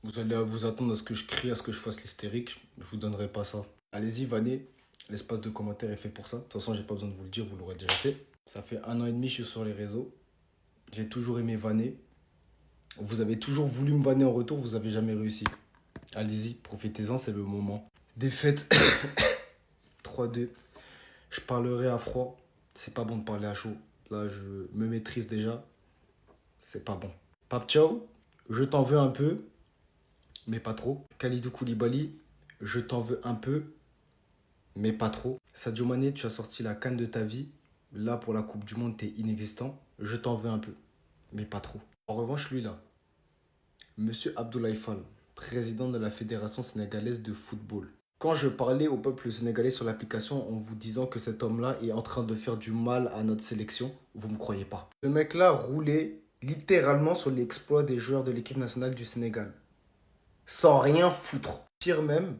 Vous allez vous attendre à ce que je crie, à ce que je fasse l'hystérique. Je vous donnerai pas ça. Allez-y, vannez. L'espace de commentaires est fait pour ça. De toute façon, j'ai pas besoin de vous le dire, vous l'aurez déjà fait. Ça fait 1 an et demi que je suis sur les réseaux. J'ai toujours aimé vanner. Vous avez toujours voulu me vanner en retour, vous avez jamais réussi. Allez-y, profitez-en, c'est le moment. Défaite 3-2. Je parlerai à froid. C'est pas bon de parler à chaud. Là, je me maîtrise déjà. C'est pas bon. Pape Ciao, je t'en veux un peu, mais pas trop. Kalidou Koulibaly, je t'en veux un peu, mais pas trop. Sadio Mané, tu as sorti la canne de ta vie. Là, pour la Coupe du Monde, t'es inexistant. Je t'en veux un peu, mais pas trop. En revanche, lui là, Monsieur Abdoulaye Fall, président de la Fédération sénégalaise de football. Quand je parlais au peuple sénégalais sur l'application en vous disant que cet homme-là est en train de faire du mal à notre sélection, vous ne me croyez pas. Ce mec-là roulait littéralement sur l'exploit des joueurs de l'équipe nationale du Sénégal. Sans rien foutre. Pire même,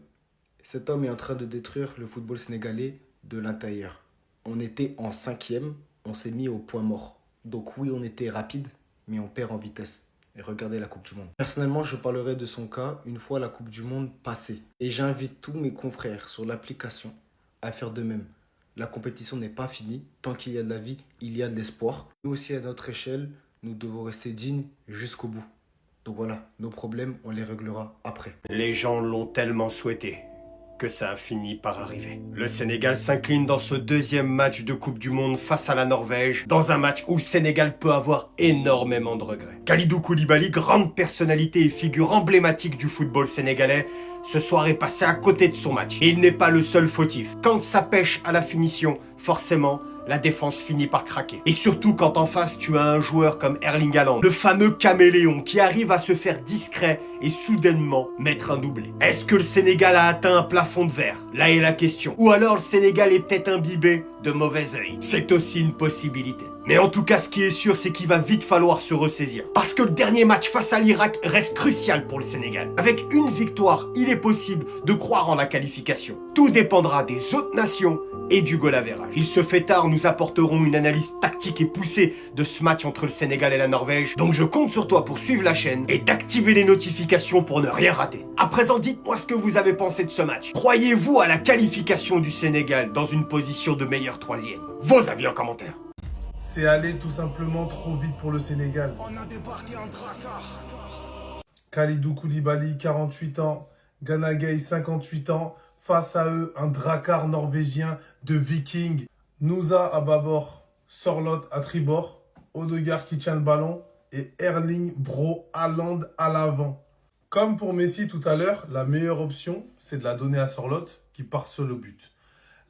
cet homme est en train de détruire le football sénégalais de l'intérieur. On était en cinquième, on s'est mis au point mort. Donc oui, on était rapide, mais on perd en vitesse. Et regardez la Coupe du Monde. Personnellement, je parlerai de son cas une fois la Coupe du Monde passée. Et j'invite tous mes confrères sur l'application à faire de même. La compétition n'est pas finie. Tant qu'il y a de la vie, il y a de l'espoir. Nous aussi, à notre échelle, nous devons rester dignes jusqu'au bout. Donc voilà, nos problèmes, on les réglera après. Les gens l'ont tellement souhaité que ça a fini par arriver. Le Sénégal s'incline dans ce deuxième match de Coupe du Monde face à la Norvège, dans un match où le Sénégal peut avoir énormément de regrets. Kalidou Koulibaly, grande personnalité et figure emblématique du football sénégalais, ce soir est passé à côté de son match. Et il n'est pas le seul fautif. Quand ça pêche à la finition, forcément, la défense finit par craquer. Et surtout quand en face tu as un joueur comme Erling Haaland, le fameux caméléon qui arrive à se faire discret et soudainement mettre un doublé. Est-ce que le Sénégal a atteint un plafond de verre? Là est la question. Ou alors le Sénégal est peut-être imbibé de mauvais œil. C'est aussi une possibilité. Mais en tout cas, ce qui est sûr, c'est qu'il va vite falloir se ressaisir. Parce que le dernier match face à l'Irak reste crucial pour le Sénégal. Avec une victoire, il est possible de croire en la qualification. Tout dépendra des autres nations et du goal average. Il se fait tard, nous apporterons une analyse tactique et poussée de ce match entre le Sénégal et la Norvège. Donc je compte sur toi pour suivre la chaîne et d'activer les notifications pour ne rien rater. À présent, dites-moi ce que vous avez pensé de ce match. Croyez-vous à la qualification du Sénégal dans une position de meilleur troisième? Vos avis en commentaire. C'est allé tout simplement trop vite pour le Sénégal. On a débarqué en dracard. Kalidou Koulibaly, 48 ans. Gana Gueye, 58 ans. Face à eux, un dracard norvégien de Viking. Nousa à bâbord, Sorloth à tribord. Odegaard qui tient le ballon. Et Erling Bro Haaland à l'avant. Comme pour Messi tout à l'heure, la meilleure option, c'est de la donner à Sorloth qui part seul au but.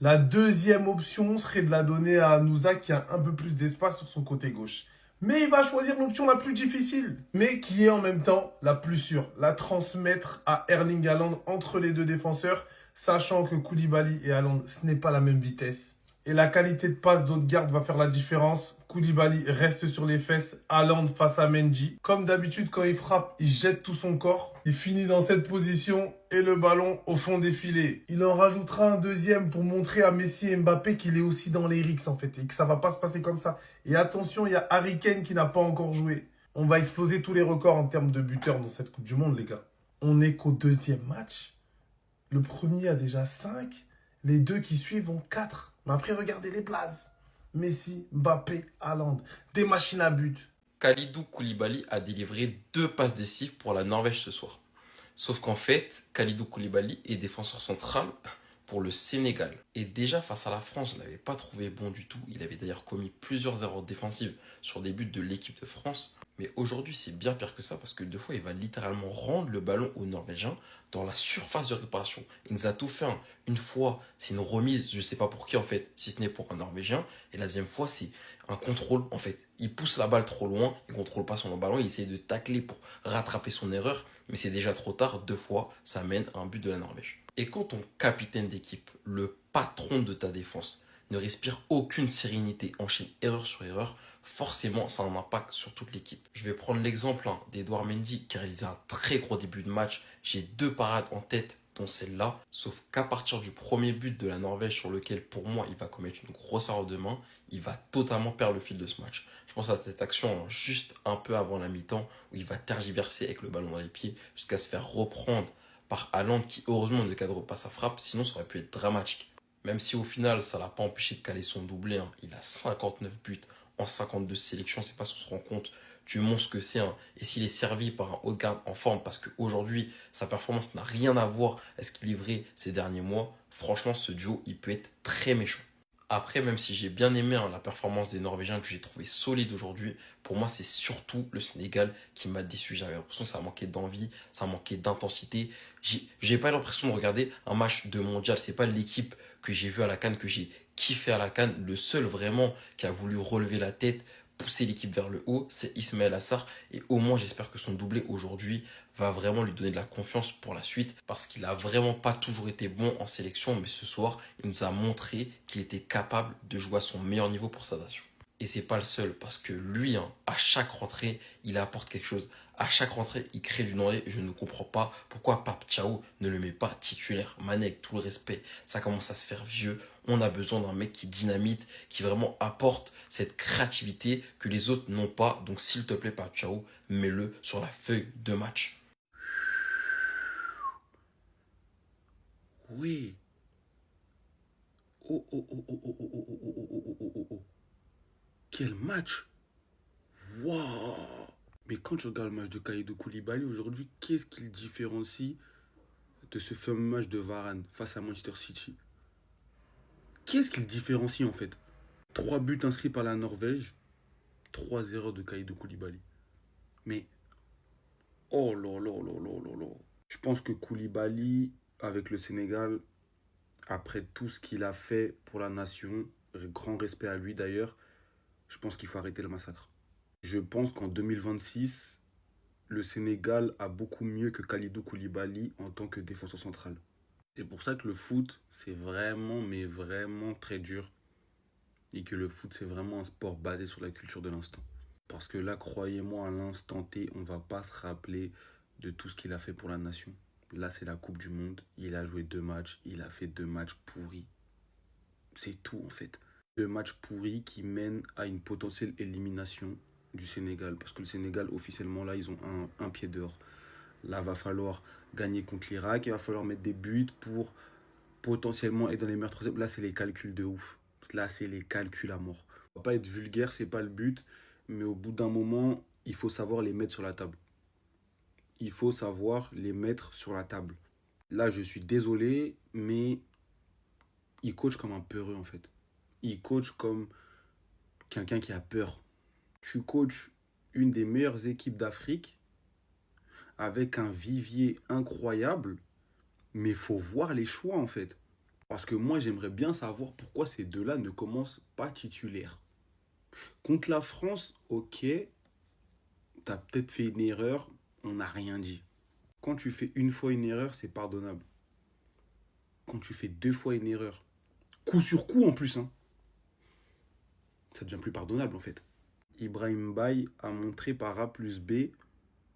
La deuxième option serait de la donner à Nousa qui a un peu plus d'espace sur son côté gauche. Mais il va choisir l'option la plus difficile, mais qui est en même temps la plus sûre. La transmettre à Erling Haaland entre les deux défenseurs, sachant que Koulibaly et Haaland, ce n'est pas la même vitesse. Et la qualité de passe d'Odegaard va faire la différence. Koulibaly reste sur les fesses, Haaland face à Mendy. Comme d'habitude, quand il frappe, il jette tout son corps. Il finit dans cette position et le ballon au fond des filets. Il en rajoutera un deuxième pour montrer à Messi et Mbappé qu'il est aussi dans les rixes en fait et que ça va pas se passer comme ça. Et attention, il y a Harry Kane qui n'a pas encore joué. On va exploser tous les records en termes de buteurs dans cette Coupe du Monde, les gars. On n'est qu'au deuxième match. Le premier a déjà 5. Les deux qui suivent ont 4. Mais après, regardez les places. Messi, Mbappé, Haaland. Des machines à but. Kalidou Koulibaly a délivré 2 passes décisives pour la Norvège ce soir. Sauf qu'en fait, Kalidou Koulibaly est défenseur central pour le Sénégal. Et déjà face à la France, je ne l'avais pas trouvé bon du tout. Il avait d'ailleurs commis plusieurs erreurs défensives sur des buts de l'équipe de France. Mais aujourd'hui, c'est bien pire que ça parce que 2 fois, il va littéralement rendre le ballon aux Norvégiens dans la surface de réparation. Il nous a tout fait. Une fois, c'est une remise, je ne sais pas pour qui en fait, si ce n'est pour un Norvégien. Et la deuxième fois, c'est un contrôle en fait. Il pousse la balle trop loin, il ne contrôle pas son ballon, il essaye de tacler pour rattraper son erreur. Mais c'est déjà trop tard, 2 fois, ça mène à un but de la Norvège. Et quand ton capitaine d'équipe, le patron de ta défense, ne respire aucune sérénité, enchaîne erreur sur erreur, forcément ça a un impact sur toute l'équipe. Je vais prendre l'exemple d'Edouard Mendy qui a réalisé un très gros début de match. J'ai 2 parades en tête dont celle-là, sauf qu'à partir du premier but de la Norvège sur lequel pour moi il va commettre une grosse erreur de main, il va totalement perdre le fil de ce match. Je pense à cette action juste un peu avant la mi-temps où il va tergiverser avec le ballon dans les pieds jusqu'à se faire reprendre par Haaland qui heureusement ne cadre pas sa frappe, sinon ça aurait pu être dramatique. Même si au final ça l'a pas empêché de caler son doublé, hein. Il a 59 buts en 52 sélections, c'est pas si on se rend compte du monstre que c'est, hein. Et s'il est servi par un haut de garde en forme, parce qu'aujourd'hui sa performance n'a rien à voir à ce qu'il livrait ces derniers mois, franchement ce duo il peut être très méchant. Après, même si j'ai bien aimé la performance des Norvégiens que j'ai trouvé solide aujourd'hui, pour moi c'est surtout le Sénégal qui m'a déçu. J'avais l'impression que ça manquait d'envie, ça manquait d'intensité. J'ai pas l'impression de regarder un match de mondial. C'est pas l'équipe que j'ai vue à la CAN, que j'ai kiffé à la CAN. Le seul vraiment qui a voulu relever la tête, pousser l'équipe vers le haut, c'est Ismaël Assar. Et au moins j'espère que son doublé aujourd'hui va vraiment lui donner de la confiance pour la suite parce qu'il a vraiment pas toujours été bon en sélection, mais ce soir, il nous a montré qu'il était capable de jouer à son meilleur niveau pour sa nation. Et c'est pas le seul, parce que lui, hein, à chaque rentrée, il apporte quelque chose. À chaque rentrée, il crée du danger. Je ne comprends pas pourquoi Pape Thiaw ne le met pas titulaire. Mané, avec tout le respect, ça commence à se faire vieux. On a besoin d'un mec qui dynamite, qui vraiment apporte cette créativité que les autres n'ont pas. Donc s'il te plaît, Pape Thiaw, mets-le sur la feuille de match. Oui. Oh, oh, oh, oh, oh, oh, oh, oh, oh, oh, oh, oh, oh. Quel match! Waouh! Mais quand tu regardes le match de Kalidou Koulibaly aujourd'hui, qu'est-ce qui le différencie de ce fameux match de Varane face à Manchester City? Qu'est-ce qui le différencie en fait? 3 buts inscrits par la Norvège, 3 erreurs de Kalidou Koulibaly. Mais, oh là là là là là là. Je pense que Koulibaly, avec le Sénégal, après tout ce qu'il a fait pour la nation, grand respect à lui d'ailleurs, je pense qu'il faut arrêter le massacre. Je pense qu'en 2026, le Sénégal a beaucoup mieux que Kalidou Koulibaly en tant que défenseur central. C'est pour ça que le foot, c'est vraiment, mais vraiment très dur. Et que le foot, c'est vraiment un sport basé sur la culture de l'instant. Parce que là, croyez-moi, à l'instant T, on ne va pas se rappeler de tout ce qu'il a fait pour la nation. Là, c'est la Coupe du Monde. Il a joué 2 matchs. Il a fait 2 matchs pourris. C'est tout, en fait. 2 matchs pourris qui mènent à une potentielle élimination du Sénégal. Parce que le Sénégal, officiellement, là, ils ont un pied dehors. Là, va falloir gagner contre l'Irak. Il va falloir mettre des buts pour potentiellement être dans les meilleurs troisièmes. Là, c'est les calculs de ouf. Là, c'est les calculs à mort. On va pas être vulgaire, c'est pas le but. Mais au bout d'un moment, il faut savoir les mettre sur la table. Il faut savoir les mettre sur la table. Là, je suis désolé, mais il coach comme un peureux, en fait. Il coach comme quelqu'un qui a peur. Tu coaches une des meilleures équipes d'Afrique avec un vivier incroyable, mais il faut voir les choix, en fait. Parce que moi, j'aimerais bien savoir pourquoi ces deux-là ne commencent pas titulaires. Contre la France, ok, t'as peut-être fait une erreur, on n'a rien dit. Quand tu fais une fois une erreur, c'est pardonnable. Quand tu fais 2 fois une erreur, coup sur coup en plus, hein, ça devient plus pardonnable en fait. Ibrahim Baye a montré par A plus B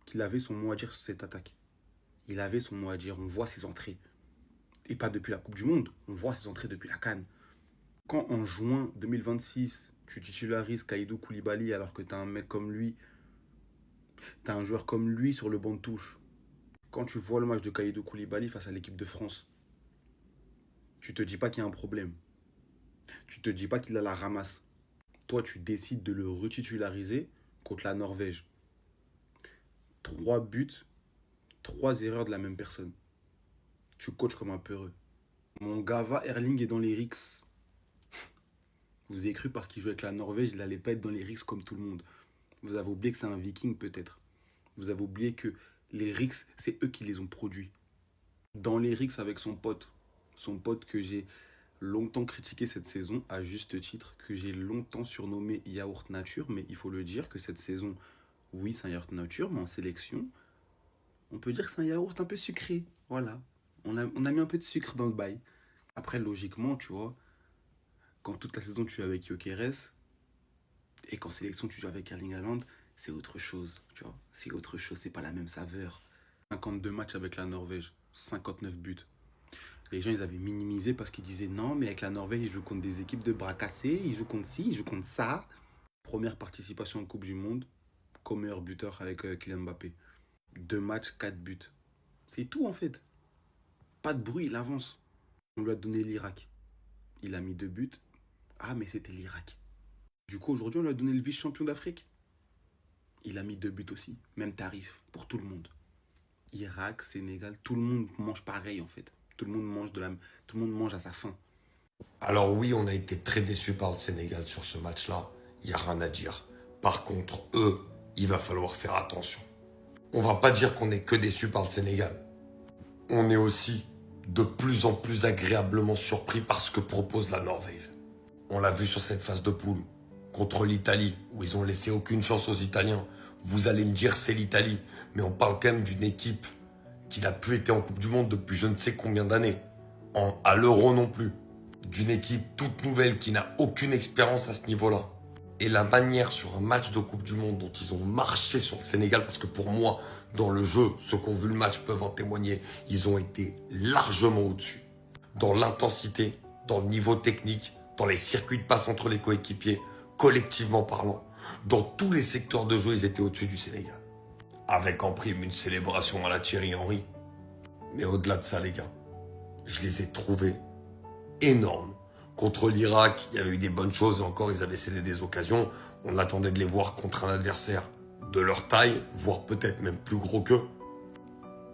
qu'il avait son mot à dire sur cette attaque. Il avait son mot à dire, on voit ses entrées. Et pas depuis la Coupe du Monde, on voit ses entrées depuis la CAN. Quand en juin 2026, tu titularises Kalidou Koulibaly alors que tu as un mec comme lui, tu as un joueur comme lui sur le banc de touche. Quand tu vois le match de Kalidou Koulibaly face à l'équipe de France, tu te dis pas qu'il y a un problème. Tu te dis pas qu'il a la ramasse. Toi, tu décides de le retitulariser contre la Norvège. 3 buts, 3 erreurs de la même personne. Tu coaches comme un peureux. Mon Gava Erling est dans les RICS. Vous avez cru parce qu'il jouait avec la Norvège, il n'allait pas être dans les RICS comme tout le monde. Vous avez oublié que c'est un viking peut-être. Vous avez oublié que les RICS, c'est eux qui les ont produits. Dans les RICS avec son pote que j'ai longtemps critiqué cette saison, à juste titre, que j'ai longtemps surnommé Yaourt Nature, mais il faut le dire que cette saison, oui, c'est un Yaourt Nature, mais en sélection, on peut dire que c'est un yaourt un peu sucré. Voilà. On a mis un peu de sucre dans le bail. Après, logiquement, tu vois, quand toute la saison tu joues avec Gyökeres et qu'en sélection tu joues avec Erling Haaland, c'est autre chose, tu vois. C'est autre chose, c'est pas la même saveur. 52 matchs avec la Norvège, 59 buts. Les gens, ils avaient minimisé parce qu'ils disaient non, mais avec la Norvège, ils jouent contre des équipes de bras cassés, ils jouent contre ci, ils jouent contre ça. Première participation en Coupe du Monde, comme meilleur buteur avec Kylian Mbappé. 2 matchs, 4 buts. C'est tout en fait. Pas de bruit, il avance. On lui a donné l'Irak. Il a mis 2 buts. Ah, mais c'était l'Irak. Du coup, aujourd'hui, on lui a donné le vice-champion d'Afrique. Il a mis 2 buts aussi. Même tarif pour tout le monde. Irak, Sénégal, tout le monde mange pareil en fait. Tout le monde mange à sa faim. Alors oui, on a été très déçus par le Sénégal sur ce match-là. Il n'y a rien à dire. Par contre, eux, il va falloir faire attention. On va pas dire qu'on est que déçus par le Sénégal. On est aussi de plus en plus agréablement surpris par ce que propose la Norvège. On l'a vu sur cette phase de poule contre l'Italie, où ils ont laissé aucune chance aux Italiens. Vous allez me dire c'est l'Italie, mais on parle quand même d'une équipe qui n'a plus été en Coupe du Monde depuis je ne sais combien d'années. À l'Euro non plus. D'une équipe toute nouvelle qui n'a aucune expérience à ce niveau-là. Et la manière sur un match de Coupe du Monde dont ils ont marché sur le Sénégal, parce que pour moi, dans le jeu, ceux qui ont vu le match peuvent en témoigner, ils ont été largement au-dessus. Dans l'intensité, dans le niveau technique, dans les circuits de passe entre les coéquipiers, collectivement parlant, dans tous les secteurs de jeu, ils étaient au-dessus du Sénégal. Avec en prime une célébration à la Thierry Henry. Mais au-delà de ça, les gars, je les ai trouvés énormes. Contre l'Irak, il y avait eu des bonnes choses et encore, ils avaient cédé des occasions. On attendait de les voir contre un adversaire de leur taille, voire peut-être même plus gros qu'eux.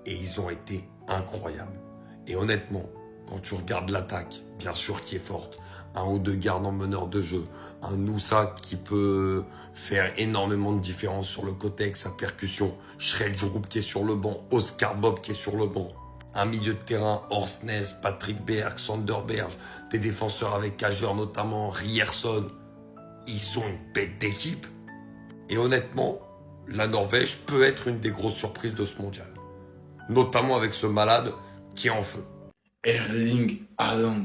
Et ils ont été incroyables. Et honnêtement, quand tu regardes l'attaque, bien sûr qui est forte, un Odegaard en meneur de jeu, un Noussa qui peut faire énormément de différence sur le côté avec sa percussion, Schreldrup qui est sur le banc, Oscar Bob qui est sur le banc, un milieu de terrain, Orsnes, Patrick Berg, Sander Berge, des défenseurs avec Kager notamment, Ryerson, ils sont une bête d'équipe. Et honnêtement, la Norvège peut être une des grosses surprises de ce mondial. Notamment avec ce malade qui est en feu. Erling Haaland,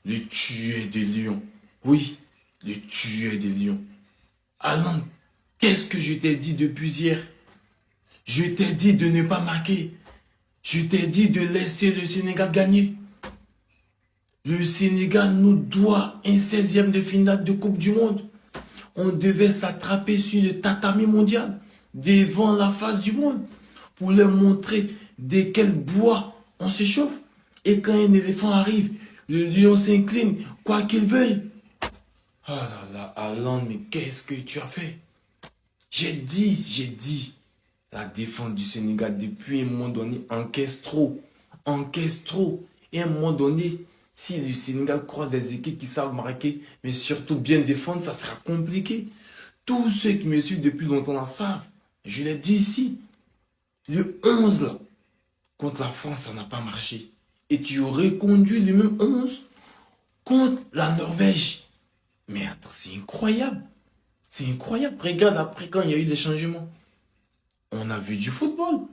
le tueur des lions. Oui, le tueur des lions. Haaland, qu'est-ce que je t'ai dit depuis hier? Je t'ai dit de ne pas marquer. Je t'ai dit de laisser le Sénégal gagner. Le Sénégal nous doit un 16e de finale de Coupe du Monde. On devait s'attraper sur le tatami mondial devant la face du monde pour leur montrer de quel bois on s'échauffe. Et quand un éléphant arrive, le lion s'incline, quoi qu'il veuille. Ah là là, Haaland, mais qu'est-ce que tu as fait? J'ai dit. La défense du Sénégal, depuis un moment donné, encaisse trop. Et à un moment donné, si le Sénégal croise des équipes qui savent marquer, mais surtout bien défendre, ça sera compliqué. Tous ceux qui me suivent depuis longtemps la savent. Je l'ai dit ici. Le 11, là, contre la France, ça n'a pas marché. Et tu aurais conduit le même 11 contre la Norvège. Mais attends, c'est incroyable. C'est incroyable. Regarde après quand il y a eu des changements. On a vu du football.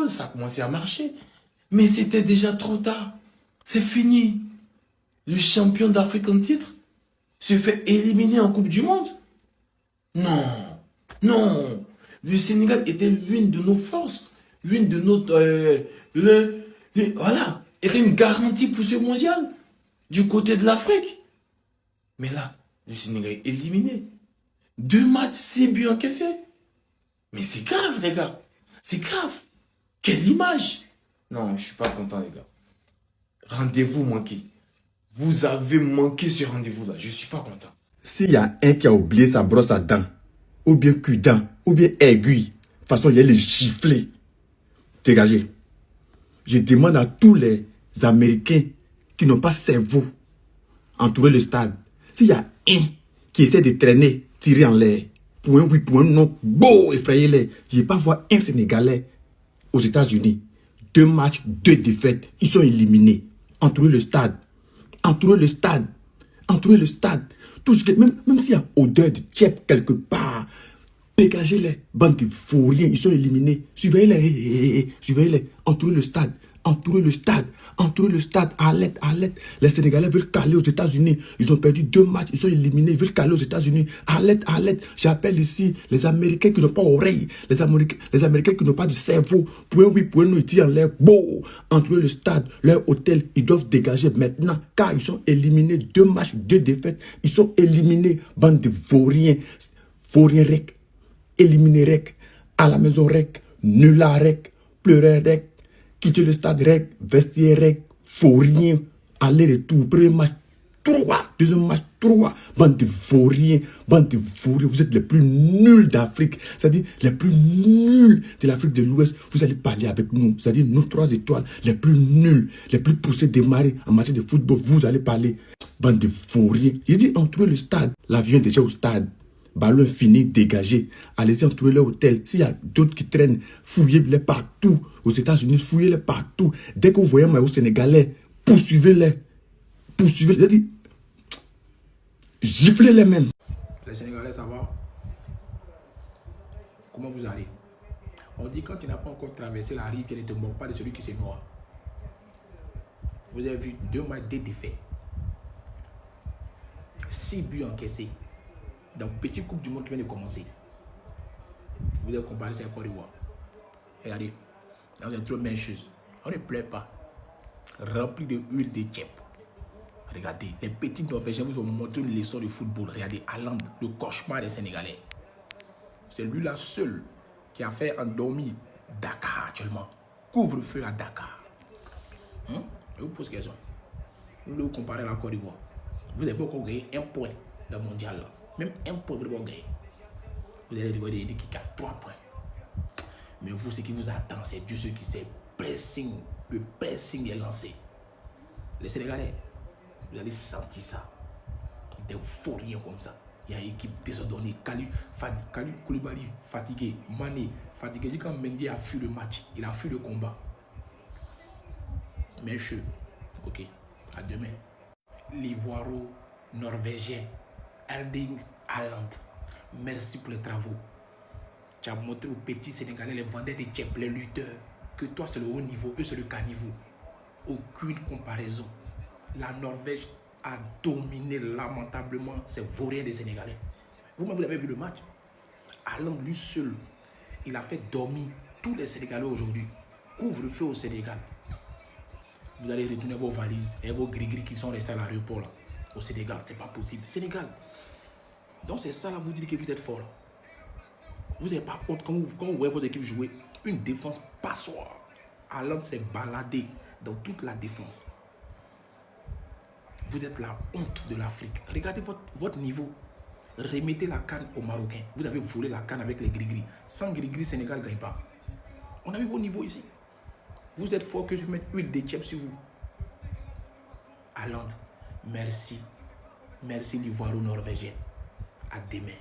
Ça a commencé à marcher. Mais c'était déjà trop tard. C'est fini. Le champion d'Afrique en titre se fait éliminer en Coupe du Monde. Non. Le Sénégal était l'une de nos forces. L'une de nos... voilà. Était une garantie pour ce mondial. Du côté de l'Afrique. Mais là, le Sénégal est éliminé. 2 matchs, 6 buts encaissés. Mais c'est grave, les gars. C'est grave. Quelle image. Non, je suis pas content, les gars. Rendez-vous manqué. Vous avez manqué ce rendez-vous-là. Je suis pas content. S'il y a un qui a oublié sa brosse à dents, ou bien cul-dent, ou bien aiguille, de toute façon, il y a les giflés. Dégagez. Je demande à tous les Américains qui n'ont pas cerveau entourer le stade. S'il y a un qui essaie de traîner, tirer en l'air, pour un oui, pour un non, beau, effrayer-les. Je ne vais pas voir un Sénégalais aux États-Unis. 2 matchs, 2 défaites. Ils sont éliminés. Entourer le stade. Tout ce que, même s'il y a odeur de tchèp quelque part, dégagez-les. Bande de fourriens, ils sont éliminés. Surveillez-les. Entourer le stade. Entourez le stade, à l'aide. Les Sénégalais veulent caler aux États-Unis. Ils ont perdu 2 matchs, ils sont éliminés, ils veulent caler aux États-Unis. À l'aide. J'appelle ici les Américains qui n'ont pas d'oreilles, les Américains qui n'ont pas de cerveau. Pour un oui, pour un non, ils tirent en l'air. Bon, entourez le stade, leur hôtel, ils doivent dégager maintenant, car ils sont éliminés. 2 matchs, 2 défaites. Ils sont éliminés, bande de vauriens. Vauriens rec, éliminés rec, à la maison rec, nul à rec, pleurer rec, quitter le stade rec, vestiaire rec, vauriens, aller-retour, premier match 3, deuxième match 3, bande de vauriens, vous êtes les plus nuls d'Afrique, c'est-à-dire les plus nuls de l'Afrique de l'Ouest. Vous allez parler avec nous, c'est-à-dire nous 3 étoiles, les plus nuls, les plus poussés démarrer en matière de football, vous allez parler, bande de vauriens. Il dit entrer le stade, l'avion est déjà au stade. Ballon fini, dégagé. Allez-y, entourez leur hôtel. S'il y a d'autres qui traînent, fouillez-les partout. Aux États-Unis, fouillez-les partout. Dès que vous voyez moi au Sénégalais, poursuivez-les. C'est-à-dire, giflez-les même. Les Sénégalais, ça va? Comment vous allez? On dit quand tu n'as pas encore traversé la rivière, ne te moque pas de celui qui se noie. Vous avez vu 2 matchs, 2 défaites. 6 buts encaissés. Donc, petite Coupe du Monde qui vient de commencer. Vous avez comparé ça avec Côte d'Ivoire. Regardez, dans un truc même chose. On ne pleure pas. Rempli de huile de tchèp. Regardez, les petits Norvégiens vous ont montré une leçon de football. Regardez, Haaland, le cauchemar des Sénégalais. C'est lui la seule qui a fait endormir Dakar actuellement. Couvre-feu à Dakar. Je vous pose une question. Vous comparez à la Côte d'Ivoire. Vous n'avez pas encore gagné 1 point dans le mondial là. Même 1 point, vous n'avez pas gagné. Vous allez regarder des qui cassent 3 points. Mais vous, ce qui vous attend, c'est Dieu ce qui sait. Pressing. Le pressing est lancé. Les Sénégalais, vous allez sentir ça. Des vauriens comme ça. Il y a une équipe désordonnée. Kalidou Koulibaly fatigué. Mané fatigué. Dit quand Mendy a fui le match, il a fui le combat. Mais je. Ok. À demain. L'Ivoiro-Norvégien Erling Haaland, merci pour les travaux. Tu as montré aux petits Sénégalais, les vendeurs de tchèp, les lutteurs, que toi c'est le haut niveau, eux c'est le caniveau. Aucune comparaison. La Norvège a dominé lamentablement ces vauriens des Sénégalais. Vous-même vous avez vu le match. Haaland lui seul, il a fait dormir tous les Sénégalais aujourd'hui. Couvre-feu au Sénégal. Vous allez retourner vos valises et vos gris-gris qui sont restés à l'aéroport là. Au Sénégal, c'est pas possible. Sénégal. Donc c'est ça là, vous dites que vous êtes fort là. Vous n'avez pas honte quand vous voyez vos équipes jouer. Une défense passoire. Haaland s'est baladé dans toute la défense. Vous êtes la honte de l'Afrique. Regardez votre niveau. Remettez la canne aux Marocains. Vous avez volé la canne avec les gris-gris. Sans gris-gris, Sénégal ne gagne pas. On a vu vos niveaux ici. Vous êtes fort que je mette huile de tchèp sur vous. Haaland, merci. Merci l'Ivoiro-Norvégien. À demain.